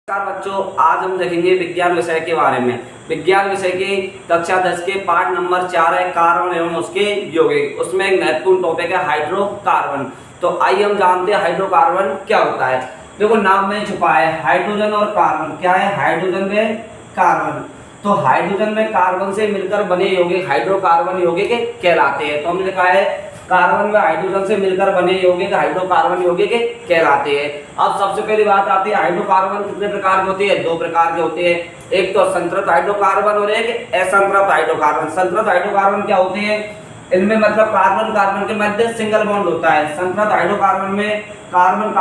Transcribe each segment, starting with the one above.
नमस्कार बच्चों, आज हम देखेंगे विज्ञान विषय के बारे में। विज्ञान विषय के कक्षा 10 के पाठ नंबर 4 है कार्बन एवं उसके यौगिक। उसमें एक महत्वपूर्ण टॉपिक है हाइड्रोकार्बन। तो आइए हम जानते हैं हाइड्रोकार्बन क्या होता है। देखो नाम में छुपा है हाइड्रोजन और कार्बन। क्या है? हाइड्रोजन में कार्बन। तो हाइड्रोजन में कार्बन से मिलकर बने यौगिक हाइड्रोकार्बन यौगिक कहलाते हैं। तो हमने लिखा है कार्बन व हाइड्रोजन से मिलकर बने यौगिक हाइड्रोकार्बन यौगिक कहलाते हैं। अब सबसे पहली बात आती है हाइड्रोकार्बन कितने प्रकार के होते हैं? दो प्रकार के होते हैं, एक तो संतृप्त हाइड्रोकार्बन और एक असंतृप्त हाइड्रोकार्बन। संतृप्त हाइड्रोकार्बन क्या होते हैं? इनमें मतलब कार्बन कार्बन के मध्य सिंगल बॉन्ड होता है। संतृप्त हाइड्रोकार्बन में कार्बन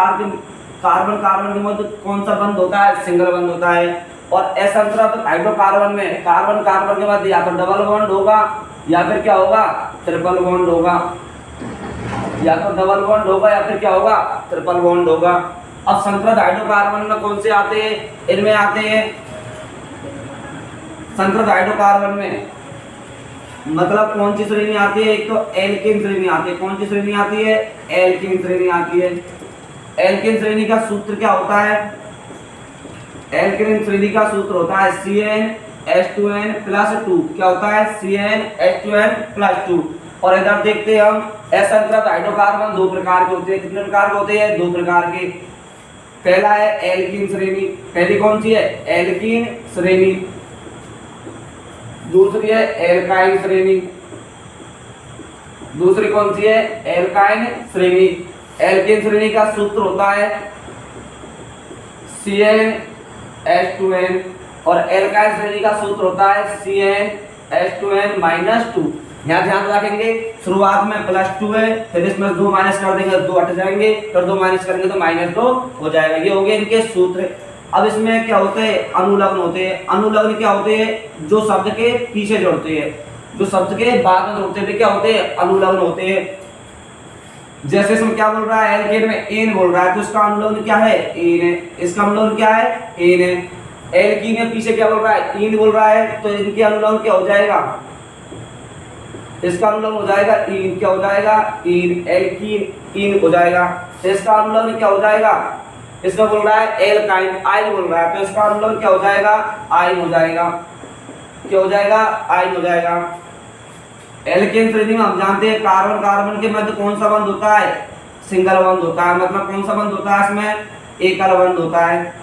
कार्बन के मध्य कौन सा बंध होता है? सिंगल बंध होता है। और असंतृप्त हाइड्रोकार्बन में कार्बन कार्बन के मध्य या तो डबल बॉन्ड होगा या फिर क्या होगा? ट्रिपल बॉन्ड होगा। या तो डबल बॉन्ड होगा या फिर क्या होगा? ट्रिपल बॉन्ड होगा। अब संतृप्त हाइड्रोकार्बन में कौन से आते हैं? इनमें आते हैं संतृप्त हाइड्रोकार्बन में मतलब कौन सी श्रेणी आती है? एक तो एल्केन श्रेणी आती है। कौन सी श्रेणी आती है? एल्केन श्रेणी आती है। एल्केन श्रेणी का सूत्र क्या होता है? एल्केन श्रेणी का सूत्र होता है CnH2n+2। क्या होता है? CnH2n+2। और इधर देखते हैं हम असंतृप्त हाइड्रोकार्बन दो प्रकार के होते हैं। कितने प्रकार के होते हैं? दो प्रकार के। पहला है एल्कीन श्रेणी। पहली कौन सी है? एल्कीन श्रेणी। दूसरी है एल्काइन श्रेणी। दूसरी कौन सी है? एल्काइन श्रेणी। एल्कीन श्रेणी का सूत्र होता है CnH2n और एल्काइन श्रेणी का सूत्र होता है CnH2n-2। यहाँ ध्यान रखेंगे शुरुआत में +2 है, फिर इसमें 2 माइनस कर देंगे 2 हट जाएंगे, फिर 2 माइनस करेंगे तो -2 हो जाएगा। ये हो गए इनके सूत्र। अब इसमें क्या होते हैं? अनुलग्न होते हैं। अनुलग्न क्या होते हैं? जो शब्द के पीछे जोड़ते हैं, जो शब्द के बाद में जोड़ते हैं क्या होते हैं? अनुलग्न होते हैं। जैसे इसमें क्या बोल रहा है? एल्केन में एन बोल रहा है तो इसका अनुलग्न क्या है? एन है। इसका अनुलग्न क्या है? एन है। एल्कीन में पीछे क्या बोल रहा है? इन बोल रहा है तो इनके अनुलग्न क्या हो जाएगा? इसका अनुलग्न हो जाएगा इन। क्या हो जाएगा? इन। एल्कीन इन हो जाएगा। तो इसका अनुलग्न क्या हो जाएगा? इसमें बोल रहा है एल्काइन आइन बोल रहा है तो इसका अनुलग्न क्या हो जाएगा? आइन हो जाएगा। क्या हो जाएगा? आइन हो जाएगा। एल्केन श्रेणी में हम जानते हैं कार्बन कार्बन के मध्य कौन सा बंध होता है? सिंगल बंध होता है। मतलब कौन सा बंध होता है? इसमें एकल बंध होता है।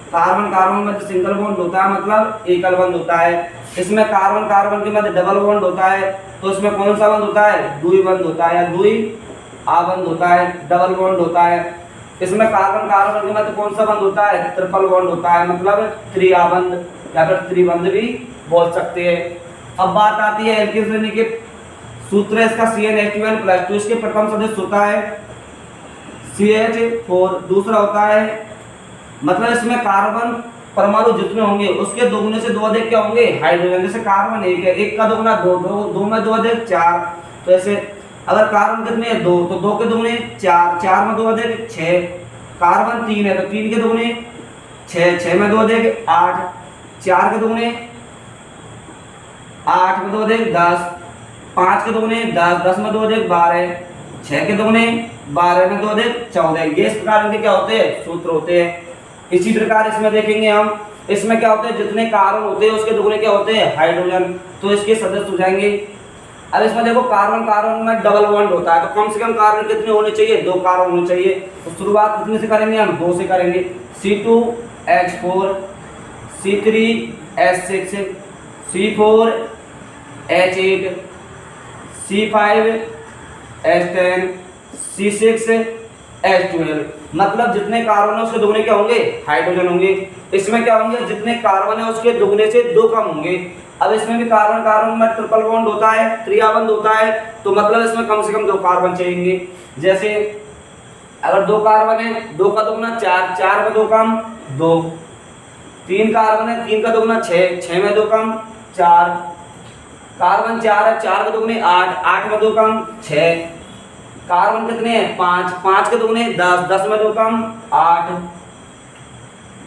कार्बन कार्बन में सिंगल बॉन्ड होता है मतलब एकल बंध होता है। इसमें कार्बन कार्बन के मध्य डबल बॉन्ड होता है तो इसमें कौन सा बंध होता है? द्विबंध होता है या द्विआबंध होता है, डबल बॉन्ड होता है। इसमें कार्बन कार्बन के मध्य कौन सा बंध होता है? ट्रिपल बॉन्ड होता है मतलब त्रिआबंध या फिर त्रिबंध भी बोल सकते हैं। अब बात आती है एल्कीन श्रेणी के सूत्र है इसका CnH2n+2। इसके प्रथम सदस्य होता है CH4। दूसरा होता है मतलब इसमें कार्बन परमाणु जितने होंगे उसके दोगुने से 2 अधिक क्या होंगे? हाइड्रोजन। जैसे कार्बन 1 है, 1 का दोगुना 2, 2 में 2 अधिक 4। तो ऐसे अगर कार्बन कितने हैं? 2 तो 2 के दोगुने 4, 4 में 2 अधिक 6। कार्बन 3 है तो 3 के दोगुने 6, 6 में 2 अधिक 8, 4 के दोगुने 8 में 2 अधिक 10, 5 के दोगुने 10, 10 में 2 अधिक 12, 6 के दोगुने 12 में 2 अधिक 14। ये इस प्रकार के क्या होते हैं? सूत्र होते हैं। इसी प्रकार इसमें देखेंगे हम, इसमें क्या होते हैं? जितने कार्बन होते हैं उसके दुगने क्या होते हैं? हाइड्रोजन। तो इसके सदस्य हो जाएंगे। अब इसमें देखो कार्बन कार्बन में डबल बॉन्ड होता है तो कम से कम कार्बन कितने होने चाहिए? 2 कार्बन होने चाहिए। तो शुरुआत कितने से करेंगे हम? 2 से करेंगे। C2H4, C3H6, C4H8, C5H10, C6H12। मतलब जितने कार्बन है उसके दुगने क्या होंगे? हाइड्रोजन होंगे। इसमें क्या होंगे? जितने कार्बन है उसके दुगने से 2 कम होंगे। अब इसमें भी कार्बन कार्बन में ट्रिपल बॉन्ड होता है, त्रिआबंध होता है तो मतलब इसमें कम से कम 2 कार्बन चाहिए। जैसे अगर 2 कार्बन है 2 का दुगना 4, 4 में 2 कम 2। 3 कार्बन है 3 का दुगना 6, 6 में 2 कम 4। कार्बन 4 है 4 के दुगने 8, 8 में 2 कम 6। कार्बन कितने हैं? 5, 5 के दुगने 10, 10 में 2 कम 8।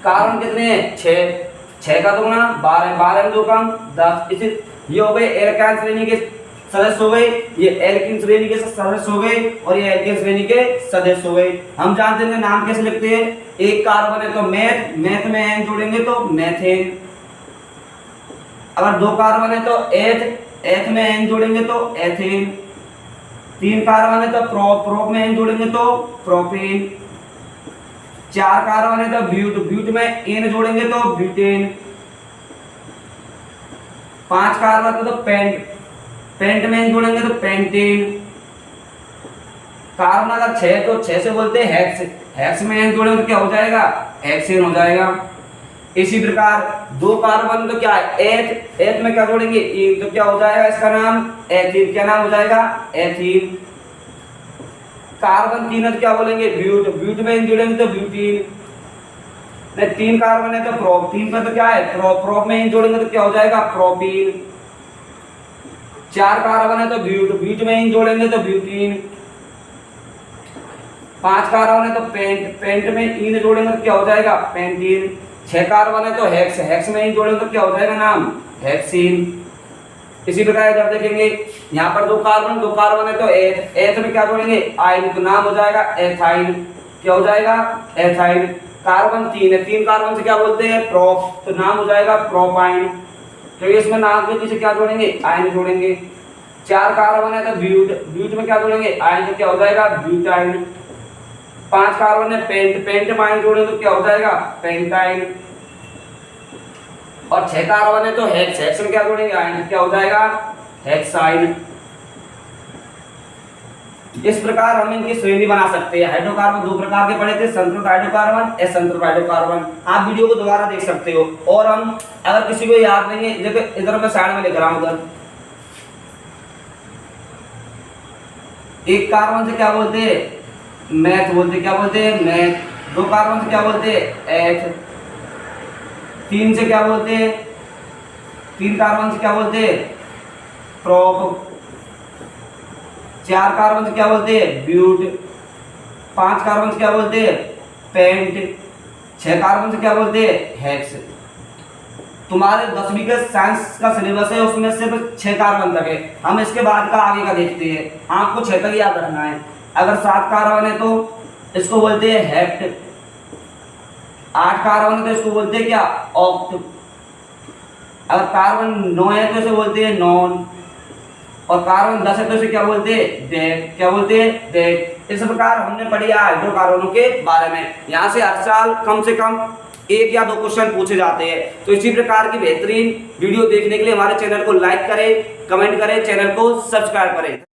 कार्बन कितने हैं? 6, 6 का दुगना 12, 12 में 2 कम 10। इसी ये हो गए एल्काइन श्रेणी के सदस्य हो गए, ये एल्कीन श्रेणी के सदस्य हो गए और ये एल्केन श्रेणी के सदस्य हो गए। हम जानते हैं नाम कैसे लिखते हैं, एक कार्बन है तो मेथ, मेथ में एन जोड़ेंगे तो मेथेन। अगर दो कार्बन है तो एथ, एथ में एन जोड़ेंगे तो एथेन। तीन कार्बन है तो प्रोप, प्रोप में एन जोड़ेंगे तो प्रोपेन। चार कार्बन है तो ब्यूट, ब्यूट में एन जोड़ेंगे तो ब्यूटेन। पांच कार्बन है तो पेंट, पेंट में एन जोड़ेंगे तो पेंटेन। कार्बन अगर 6 तो 6 से बोलते हैं हेक्स, हेक्स में एन जोड़ेंगे तो क्या हो जाएगा, हेक्सेन हो जाएगा। इसी प्रकार दो कार्बन तो क्या है एथ, एथ में क्या जोड़ेंगे इन, तो क्या हो जाएगा इसका नाम एथीन। क्या नाम हो जाएगा, एथीन। कार्बन 3 है तो क्या बोलेंगे ब्यूट, ब्यूट में इन जोड़ेंगे तो ब्यूटीन। नहीं 3 कार्बन है तो प्रोप, 3 पे तो क्या है प्रोप, प्रोप में इन जोड़ेंगे तो क्या हो जाएगा प्रोपीन। 4 कार्बन है तो ब्यूट, ब्यूट में इन जोड़ेंगे तो ब्यूटीन। 5 कार्बन है तो पेंट, पेंट में इन जोड़ेंगे तो क्या हो जाएगा पेंटीन। 6 कार्बन है तो हेक्स, हेक्स में इन जोड़ेंगे तो क्या हो जाएगा नाम हेक्सीन। इसी प्रकार इधर देखेंगे यहाँ पर दो कार्बन है तो एथ, एथ में क्या जोड़ेंगे आइन, तो नाम हो जाएगा एथाइन। क्या हो जाएगा एथाइन। कार्बन 3 है, 3 कार्बन से क्या बोलते हैं प्रोप, तो नाम हो जाएगा प्रोपाइन। तो इसमें नाम के पीछे क्या जोड़ेंगे आइन जोड़ेंगे। 4 कार्बन है तो ब्यूट, ब्यूट में क्या जोड़ेंगे आइन, तो क्या हो जाएगा ब्यूटाइन। 5 कार्बन है पेंट, पेंट में आइन जोड़ेंगे तो क्या हो जाएगा पेंटाइन। और 6 कार्बन है तो हेक्स, हेक्स में क्या जोड़ेंगे आइन, क्या हो जाएगा हेक्साइन। इस प्रकार हम इनकी श्रेणी बना सकते हैं। हाइड्रोकार्बन 2 प्रकार के पढ़े थे, संतृप्त हाइड्रोकार्बन, असंतृप्त हाइड्रोकार्बन। आप वीडियो को दोबारा देख सकते हो। और हम अगर किसी को याद नहीं है, देखो इधर मैं साइड में लिख रहा हूं, उधर एक कार्बन से क्या बोलते हैं मैथ बोलते, क्या बोलते हैं मैथ। 2 कार्बन से क्या बोलते हैं एथ। 3 से क्या बोलते हैं, 3 कार्बन से क्या बोलते हैं प्रोप। 4 कार्बन से क्या बोलते हैं ब्यूट। 5 कार्बन से क्या बोलते हैं पेंट। 6 कार्बन से क्या बोलते हैं हेक्स। तुम्हारे 10वीं के साइंस का सिलेबस है, उसमें सिर्फ 6 कार्बन तक है। हम इसके बाद का आगे का देखते हैं, आपको 6 तक याद रखना है। अगर 7 कार्बन है तो इसको बोलते हैं हेप्ट। 8 कार्बन है तो इसको बोलते हैं क्या ऑक्ट। अगर कार्बन 9 है तो इसे बोलते हैं नॉन। और कार्बन 10 है तो इसे क्या बोलते हैं डेक। क्या बोलते हैं डेक। इस प्रकार हमने पढ़ी हाइड्रोकार्बनों के बारे में। यहाँ से हर साल कम से कम 1 या 2 क्वेश्चन पूछे जाते हैं। तो इसी प्रकार की बेहतरीन वीडियो देखने के लिए हमारे चैनल को लाइक करें, कमेंट करें, चैनल को सब्सक्राइब करें।